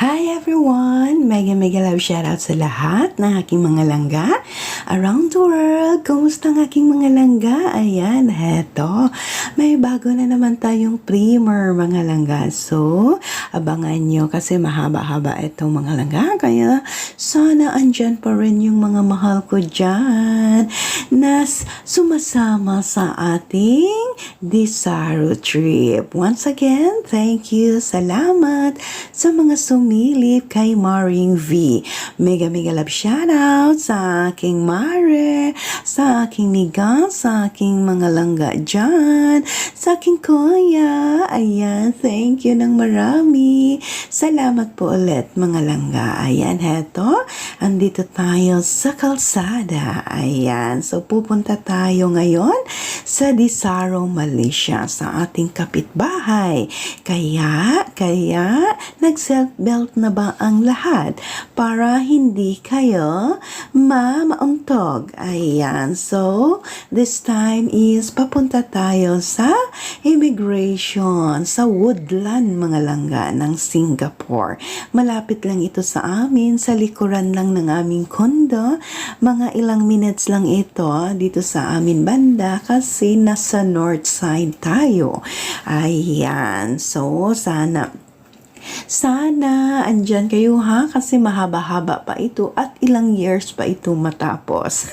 Hi everyone! Mega love shoutout sa lahat ng aking mga langga around the world. Kumusta ang aking mga langga? Ayan, heto. May bago na naman tayong primer mga langga. So, abangan nyo kasi mahaba-haba itong mga langga. Kaya sana andyan pa rin yung mga mahal ko dyan na sumasama sa ating Desaru trip. Once again, thank you. Salamat sa mga sumilip kay Maring V. Mega love shoutout sa aking Mare, sa aking Niga, sa aking mga langga dyan, sa aking kuya. Ayan, thank you ng marami. Salamat po ulit mga langga. Ayan, heto. Andito tayo sa kalsada. Ayan, so pupunta tayo ngayon sa Desaru, Malaysia, sa ating kapitbahay. Kaya, nag-seatbelt na ba ang lahat para hindi kayo mauntog? Ayan, so this time is papunta tayo sa immigration sa Woodland mga langga ng Singapore. Malapit lang ito sa amin, sa likuran lang ng aming kondo. Mga ilang minutes lang ito dito sa amin banda kasi nasa north side tayo. Ayan, so sana andyan kayo ha kasi mahaba-haba pa ito at ilang years pa ito matapos.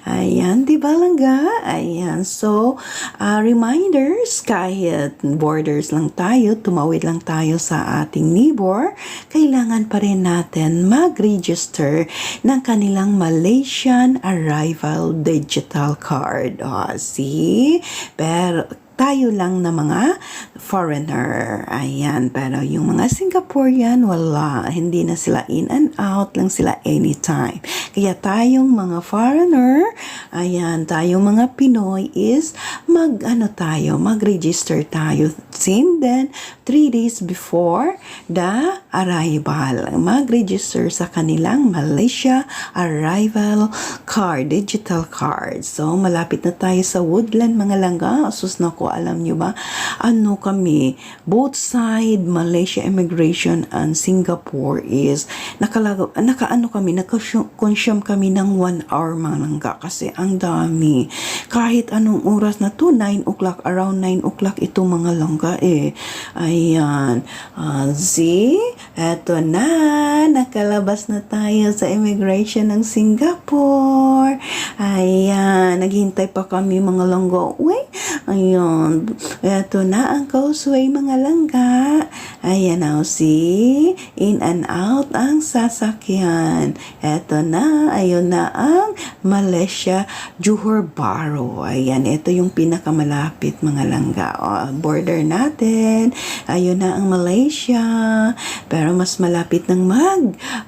Ayan, di ba langga? Ayan, so reminders, kahit borders lang tayo, tumawid lang tayo sa ating neighbor, kailangan pa rin natin mag-register ng kanilang Malaysian Arrival Digital Card. See? Pero tayo lang na mga foreigner. Ayan, pero yung mga Singaporean, wala. Hindi na sila in and out lang sila anytime. Kaya tayong mga foreigner, ayan, tayong mga Pinoy is mag-register tayo. And then, 3 days before the arrival, mag-register sa kanilang Malaysia Arrival Card, Digital Card. So, malapit na tayo sa Woodland mga langga. Sus na ko, alam nyo ba, kami, both side, Malaysia Immigration and Singapore is, naka-consume kami ng 1 hour mga langga kasi ang dami. Kahit anong oras na to, 9 o'clock, around 9 o'clock ito mga langga Ayan. See? Eto na. Nakalabas na tayo sa immigration ng Singapore. Ayan. Naghintay pa kami mga langga. Uy. Ayan. Eto na ang causeway mga langga. Ayan now. See? In and out ang sasakyan. Eto na. Ayun na ang Malaysia Johor Bahru. Ayan. Ito yung pinakamalapit mga langga. Border natin. Ayun na ang Malaysia. Pero mas malapit ng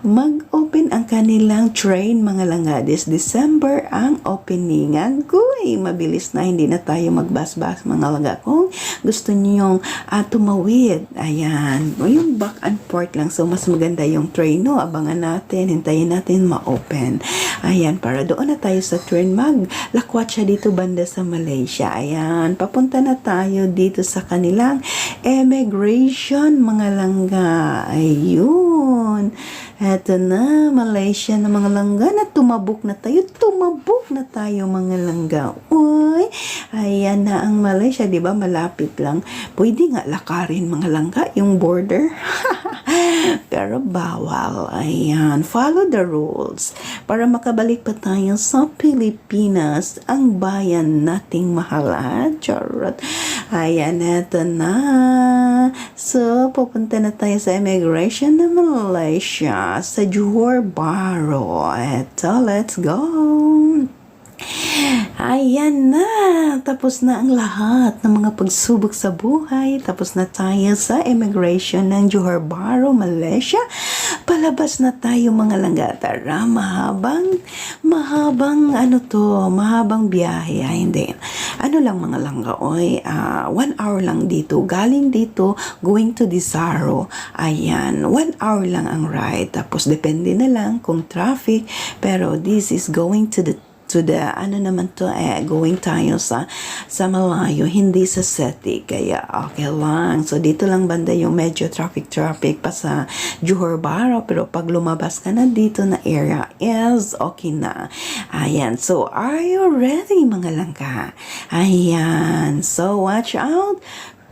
mag-open ang kanilang train mga langga. This December ang opening. Agoy, mabilis na. Hindi na tayo magbas-bas mga langga. Kung gusto niyo tumawid. Ayan. Yung back and forth lang. So, mas maganda yung train. No? Abangan natin. Hintayin natin ma-open. Ayan. Para doon na tayo sa train. Maglakwat siya dito banda sa Malaysia. Ayan. Papunta na tayo dito sa kanilang immigration mga langga. Ayun. Eto na, Malaysia na mga langga na tumabok na tayo mga langga. Uy, ayan na ang Malaysia, di ba? Malapit lang. Pwede nga lakarin mga langga yung border. Pero bawal. Ayan, follow the rules. Para makabalik pa tayo sa Pilipinas, ang bayan nating mahal. Charot. Ayan, eto na. So, pupunta na tayo sa immigration ng Malaysia sa Johor Bahru. Eto, let's go! Ayan na! Tapos na ang lahat ng mga pagsubok sa buhay. Tapos na tayo sa immigration ng Johor Bahru, Malaysia. Palabas na tayo mga langga. Tara, mahabang biyahe. Ay, hindi. Ano lang mga langga, 1 hour lang dito. Galing dito, going to Desaru. Ayan, 1 hour lang ang ride. Tapos, depende na lang kung traffic. Pero, this is going to the to the, ano naman to going tayo sa malayo, hindi sa city, kaya okay lang. So, dito lang banda yung medyo traffic pa sa Johor Bahru, pero pag lumabas ka na dito na area is okay na. Ayan, so are you ready mga langka? Ayan, so watch out.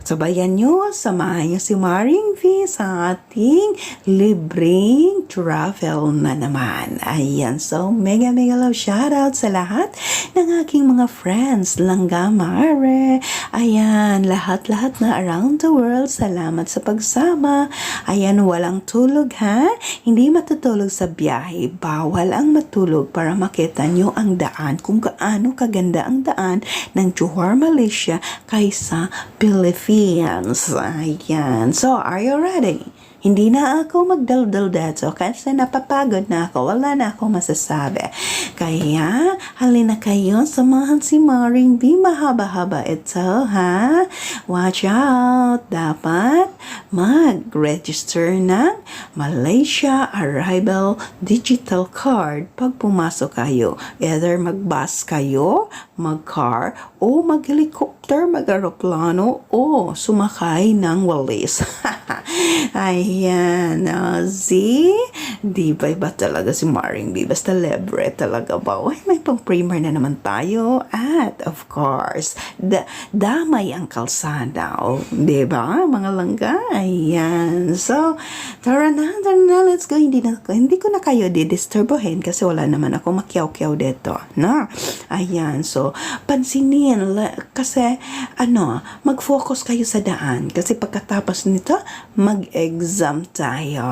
Sabayan nyo, samahan nyo si Maring V sa ating libreng travel na naman. Ayan, so mega love shoutout sa lahat ng aking mga friends, Langga Mare. Ayan, lahat na around the world, salamat sa pagsama. Ayan, walang tulog ha. Hindi matutulog sa biyahe. Bawal ang matulog para makita nyo ang daan, kung gaano kaganda ang daan ng Johor, Malaysia kaysa Philippines. Ayan. So, are you ready? Hindi na ako magdaldal dito kasi napapagod na ako. Wala na ako masasabi. Kaya, halina kayo, samahan si Maring B. Mahaba-haba ito, ha? Watch out! Dapat mag-register ng Malaysia Arrival Digital Card pag pumasok kayo. Either mag-bus kayo, mag-car, o mag-helicopter, mag-aeroplano, o sumakay ng walis. Ayan, see? Di ba iba talaga si Maring B? Basta libre talaga ba? Uy, may pang-primer na naman tayo. At, of course, damay ang kalsada. O, di ba, mga langga? Ayan. So, tara na, let's go. Hindi ko na kayo didisturbohin kasi wala naman ako makyaw-kyaw dito. No? Ayan, so, pansinin, kasi, mag-focus kayo sa daan. Kasi pagkatapos nito, mag-exam tayo.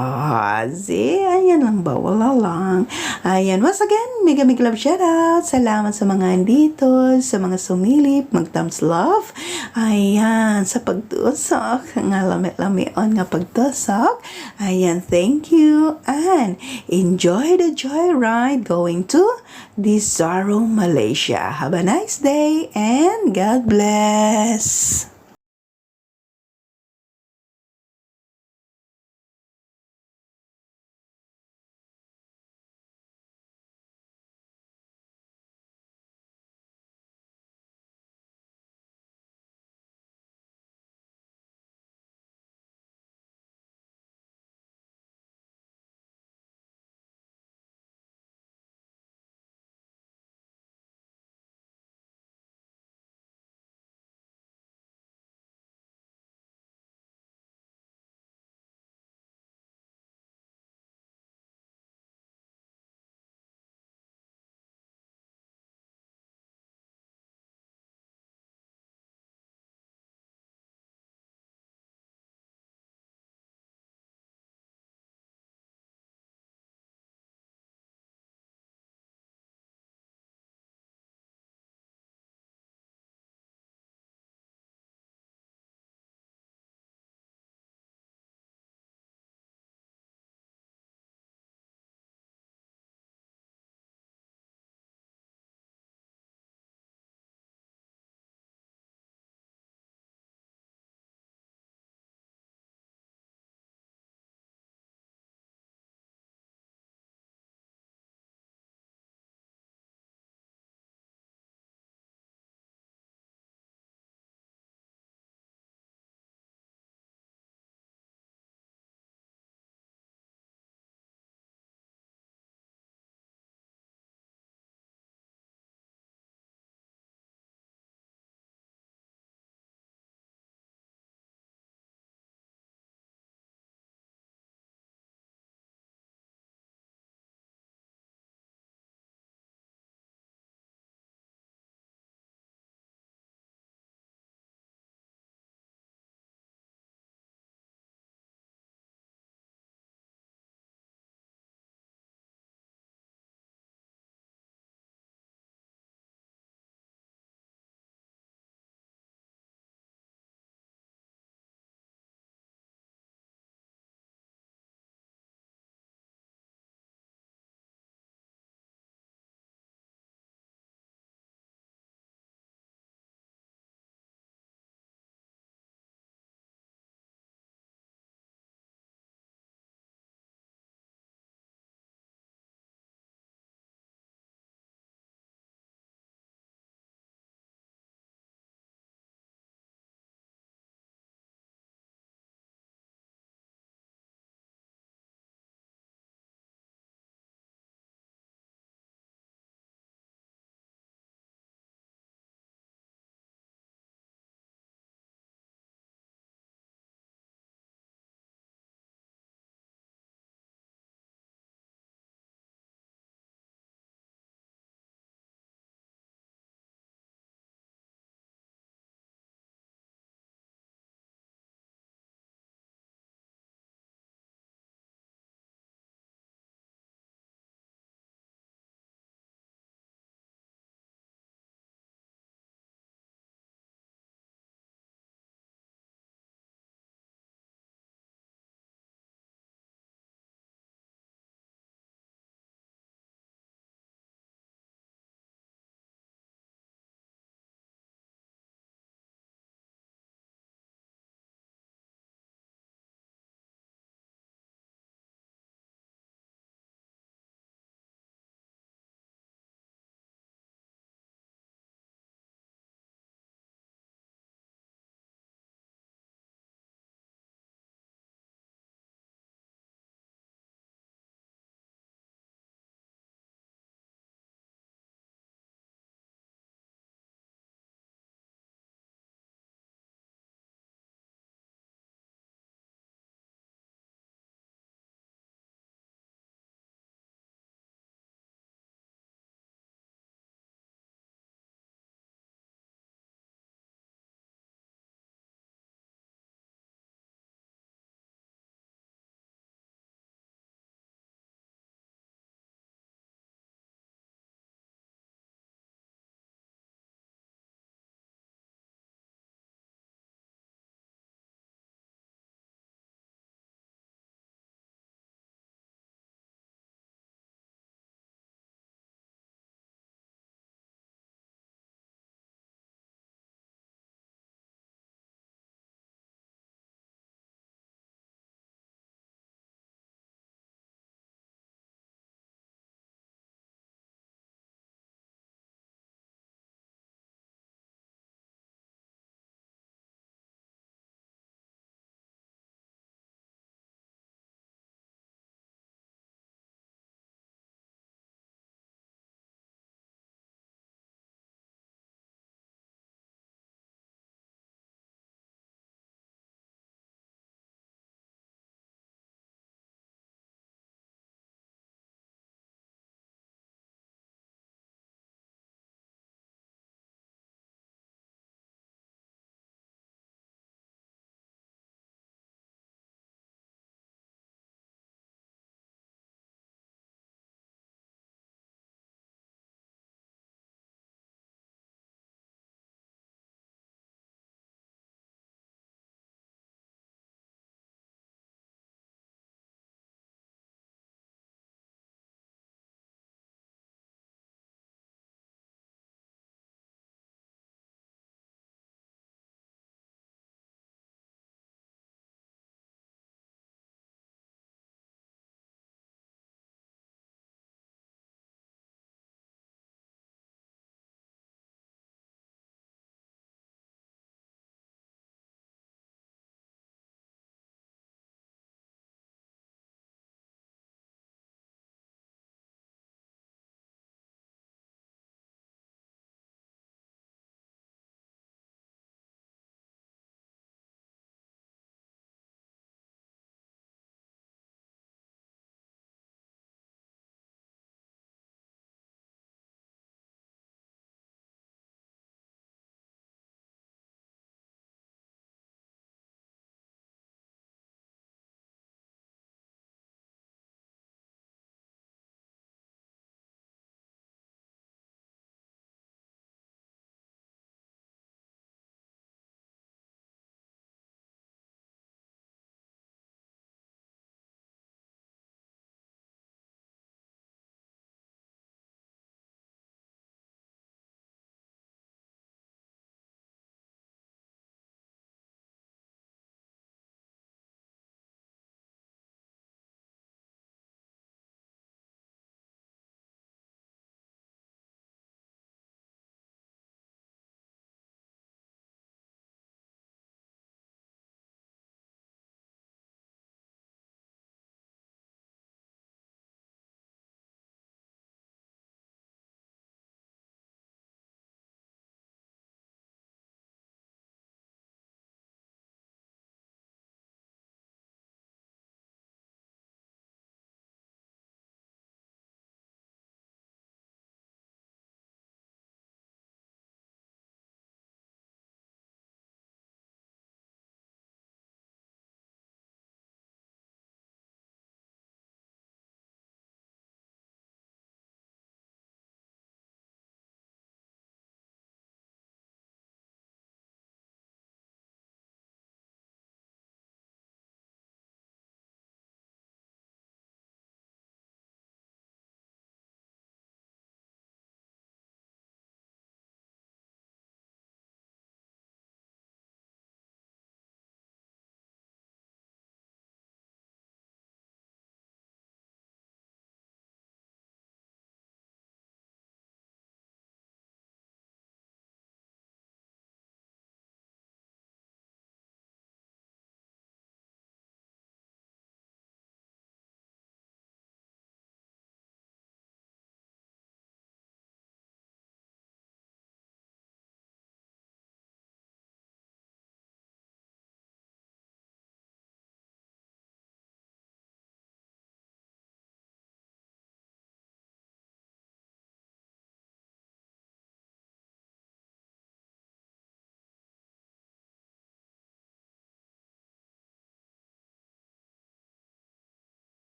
See? Ayan lang ba? Wala lang. Ayan. Once again, mega love shoutout. Salamat sa mga andito, sa mga sumilip, mag-thumbs love. Ayan. Sa pagtusok, nga lami-lamion nga pagtusok. Ayan. Thank you. And enjoy the joyride going to Desaru, Malaysia. Have a nice day and God bless.